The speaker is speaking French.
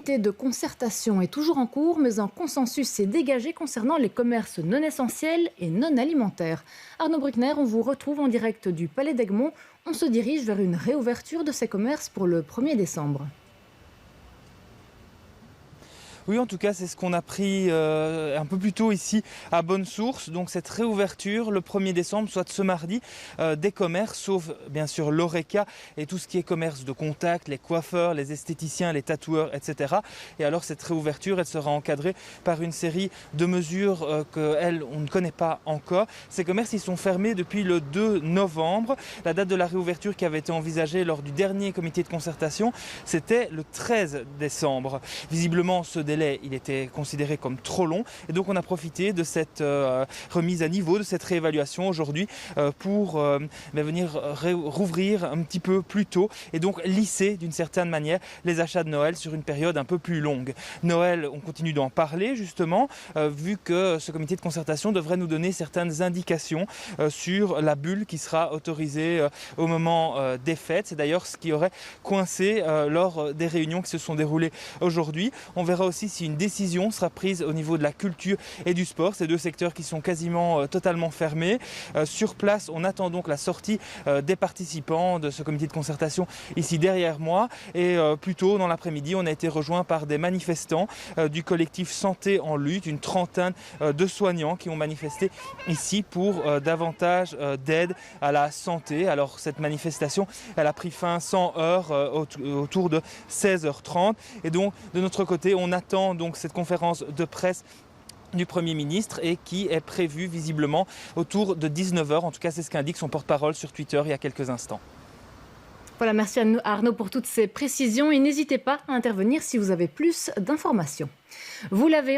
comité de concertation est toujours en cours, mais un consensus s'est dégagé concernant les commerces non essentiels et non alimentaires. Arnaud Bruckner, on vous retrouve en direct du Palais d'Egmont. On se dirige vers une réouverture de ces commerces pour le 1er décembre. Oui, en tout cas, c'est ce qu'on a pris un peu plus tôt ici à Bonne Source. Donc cette réouverture le 1er décembre, soit ce mardi, des commerces, sauf bien sûr l'Horeca et tout ce qui est commerce de contact, les coiffeurs, les esthéticiens, les tatoueurs, etc. Et alors cette réouverture, elle sera encadrée par une série de mesures on ne connaît pas encore. Ces commerces, ils sont fermés depuis le 2 novembre. La date de la réouverture qui avait été envisagée lors du dernier comité de concertation, c'était le 13 décembre. Visiblement, ce délai, il était considéré comme trop long et donc on a profité de cette remise à niveau, de cette réévaluation aujourd'hui pour venir rouvrir un petit peu plus tôt et donc lisser d'une certaine manière les achats de Noël sur une période un peu plus longue. Noël, on continue d'en parler justement vu que ce comité de concertation devrait nous donner certaines indications sur la bulle qui sera autorisée au moment des fêtes. C'est d'ailleurs ce qui aurait coincé lors des réunions qui se sont déroulées aujourd'hui. On verra aussi si une décision sera prise au niveau de la culture et du sport, ces deux secteurs qui sont quasiment totalement fermés. Sur place, on attend donc la sortie des participants de ce comité de concertation ici derrière moi et plus tôt dans l'après-midi, on a été rejoint par des manifestants du collectif Santé en lutte, une trentaine de soignants qui ont manifesté ici pour davantage d'aide à la santé. Alors cette manifestation, elle a pris fin sans heure autour de 16h30 et donc de notre côté, on attend donc cette conférence de presse du Premier ministre et qui est prévue visiblement autour de 19h. En tout cas, c'est ce qu'indique son porte-parole sur Twitter il y a quelques instants. Voilà, merci à Arnaud pour toutes ces précisions et n'hésitez pas à intervenir si vous avez plus d'informations. Vous l'avez